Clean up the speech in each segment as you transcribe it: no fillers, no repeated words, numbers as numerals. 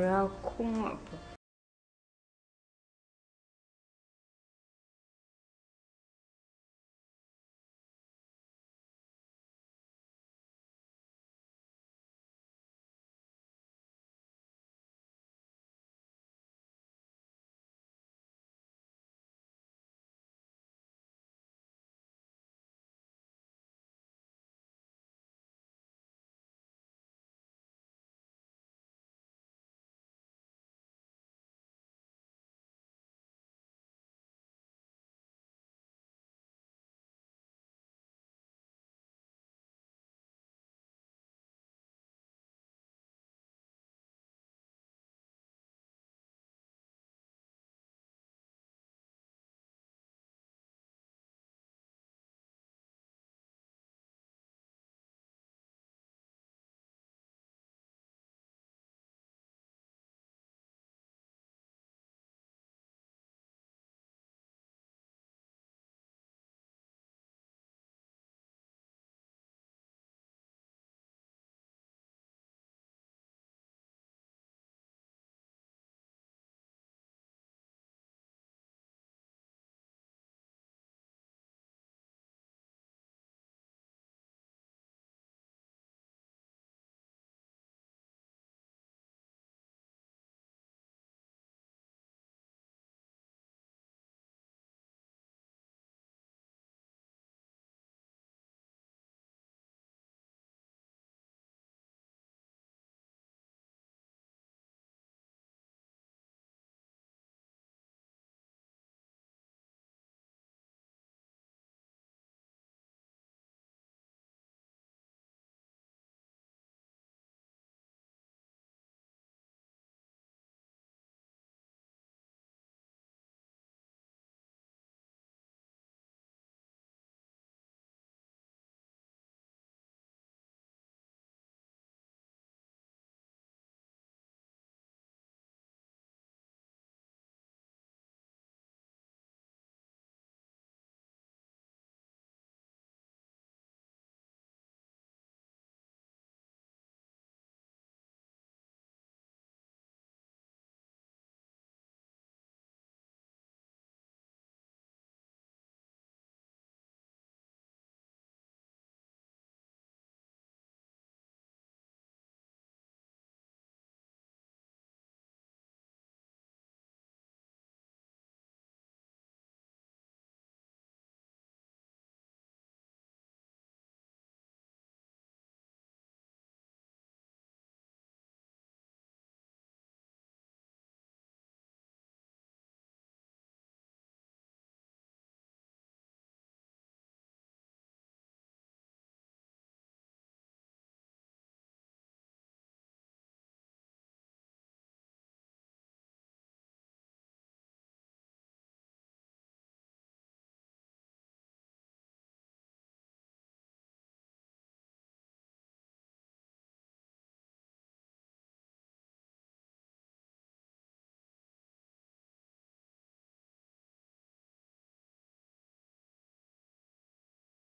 Rakunywa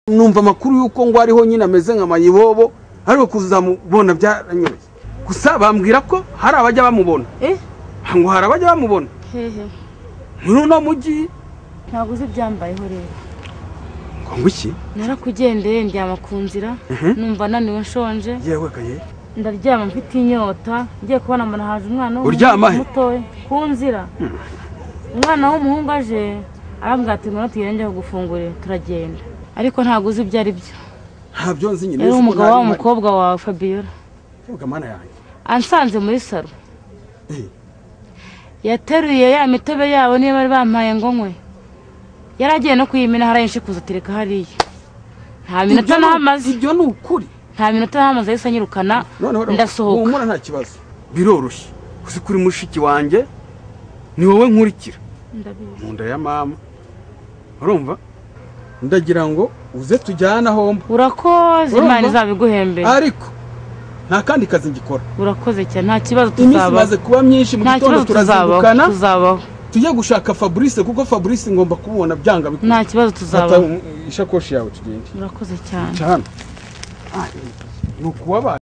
numva makuru yuko ngo ariho nyine ameze nka mayibobo ariko kuzamubona byaranyoroye gusa bambwira ko hari abajya bamubona ngo hari abajya bamubona hehe no mugi ntabwo uzi byambayeho rero ngo iki narakugendeye ndyama ku nzira numva naniwe nshonje yewe kaye ndaryama mfite inyota ngiye kubona mbona haje umwana mutoya ku nzira umwana w'umuhungu aje arambwira ati ngo tugende gufungurira turagenda ariko ntabwo uzi ibyo ari byo ntabyo nzi nyine rero umugabo w'umukobwa wa Fabiola kamana yanjye ansanze muri saro yateruye ya mitobe yabo niyo bari bampaye ngo nkwe yaragiye no kuyimena harayinshi kuzatereka hariya nta minota namaze ibyo ni ukuri nta minota namaze yise anyirukana ndasohoka umura nta kibazo biroroshye uzi kuri mushiki wanjye ni wowe nkurikira mu nda ya mama urumva ndagira ngo uze tujyana homba urakoze imana izabiguhembera ariko nta kandi kazi ngikora urakoze cyane nta kibazo tuzaba imaze kuba myinshi mu gitondo turazibukana tuzabaho tujye gushaka Fabrice kuko Fabrice ngomba kubona byanga bikuru nta kibazo tuzabaho ishakoshi yawe tugende urakoze cyane cyane nuko waba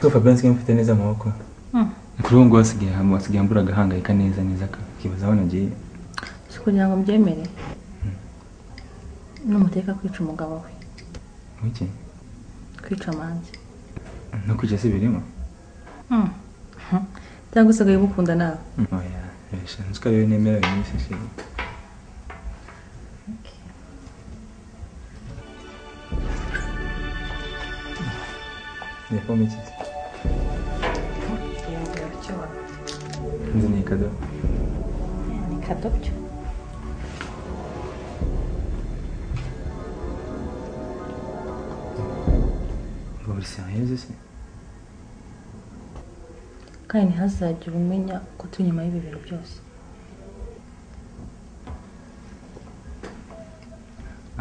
ko Fabrice mfite neza amaboko kuri ubu ngo wasigaye mbura agahangayika neza akibaza aho nagiye si kugira ngo mbyemere n'umuteka kwica umugabo we wiki kwica amanzi no kwica si birimo cyangwa usigaye gukunda nawe oya nzi ko ariyo nemera iminsi ishize Depois me diz. Nzaniye kado. Ni kado byo. Ngo buri sérieux se? Kandi ntihazagire umenya ko turi inyuma y'ibi bintu byose.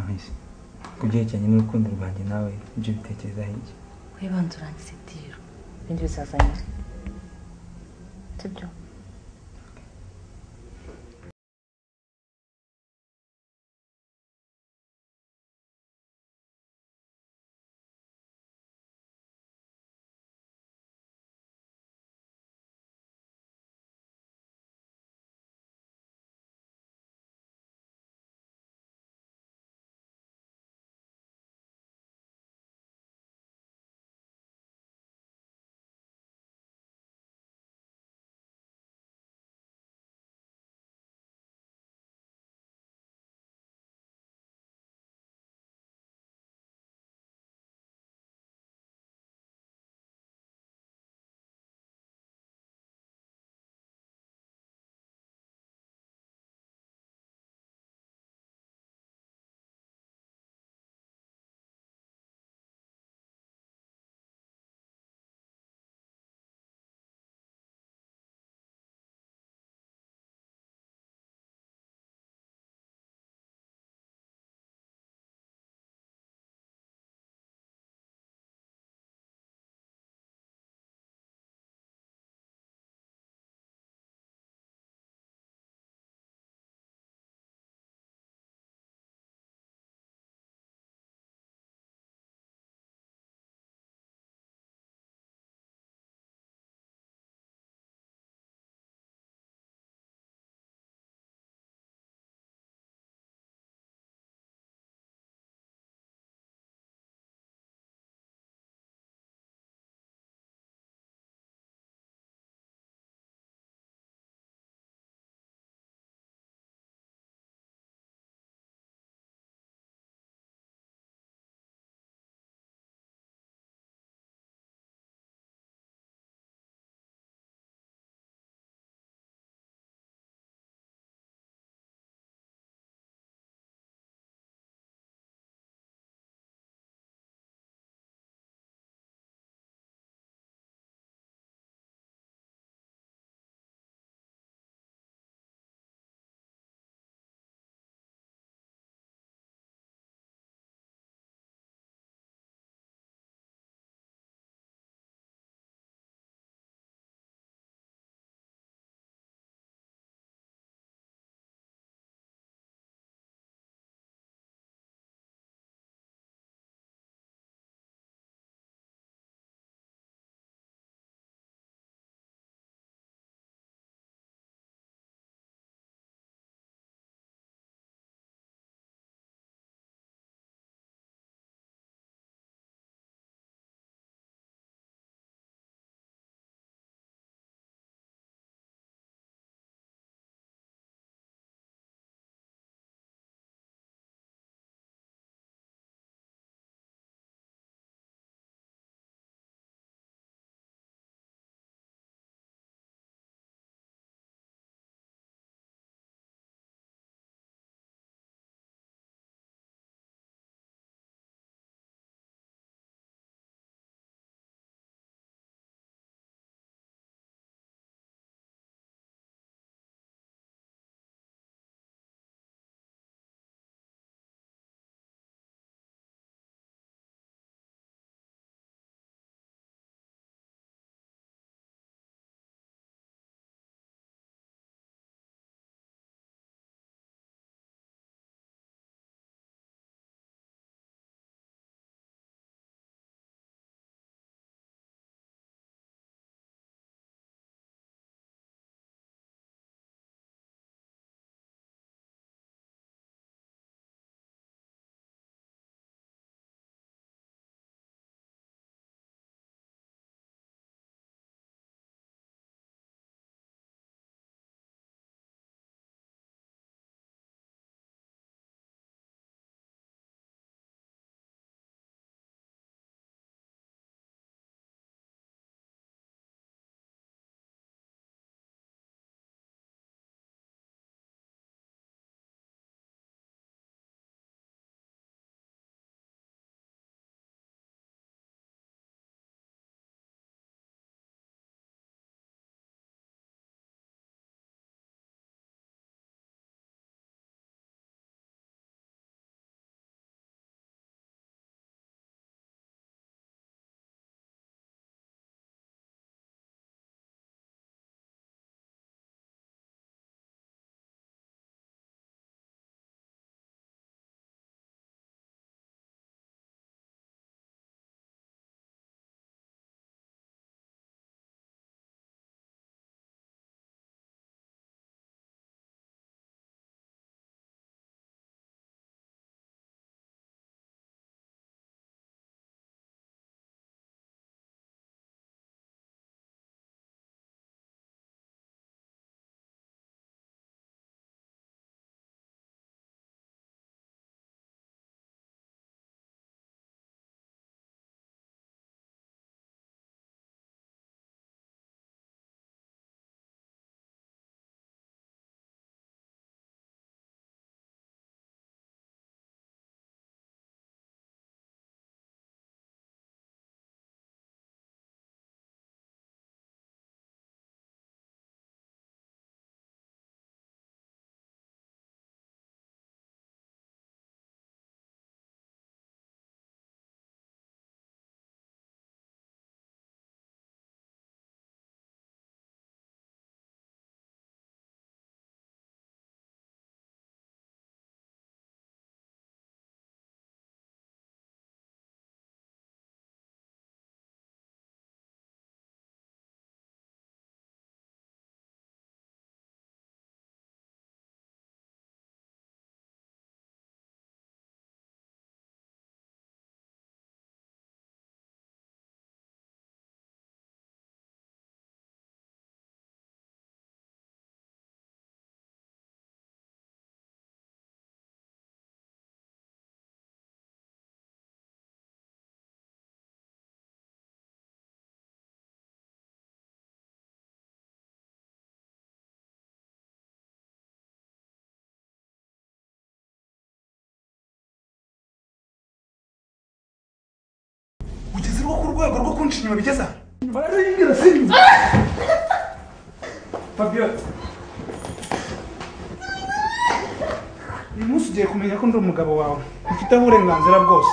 Ahise. Kubyerekeranye n'urukundo rwanjye nawe ibyo bitekerezaho iki? Webanza urangize tiro. Ibindi bizazanye. Sibyo? ugeze rwo ku rwego rwo kunca inyuma bigeza barayingira sinzi Fabio uyu munsi ugiye kumenya ko ndi umugabo wawe ufiteho uburenganzira bwose